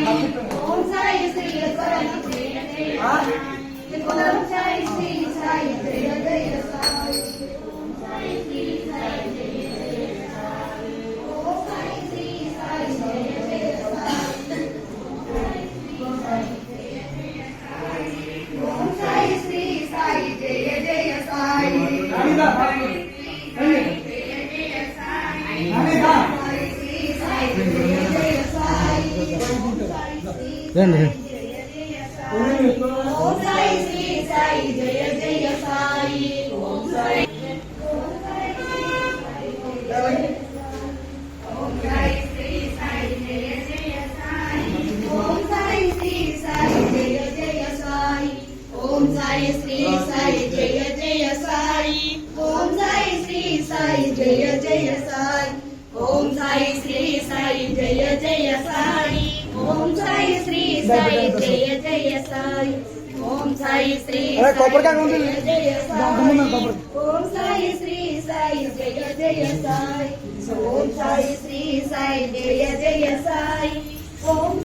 ఓం సాయి శ్రీ సాయి జయ జయ సాయి ఓం సాయి శ్రీ సాయి జయ జయ సాయి ఓం సాయి శ్రీ సాయి జయ జయ సాయి ఓం సాయి శ్రీ సాయి జయ జయ సాయి ఓం సాయి శ్రీ సాయి జయ జయ సాయి రండి ఓం సాయి శ్రీ సాయి జయ జయ సాయి ఓం సాయి ఓం సాయి శ్రీ సాయి జయ జయ సాయి ఓం సాయి శ్రీ సాయి జయ జయ సాయి ఓం సాయి శ్రీ సాయి జయ జయ సాయి ఓం సాయి శ్రీ సాయి జయ జయ సాయి ఓం సాయి శ్రీ సాయి జయ జయ సాయి ఓం సాయి శ్రీ సాయి జయ జయ సాయి ఓం సాయి శ్రీ జయ జయ సాయి ఓం సాయి శ్రీ సాయి జయ జయ సాయి ఓం సాయి శ్రీ సాయి జయ జయ సాయి ఓం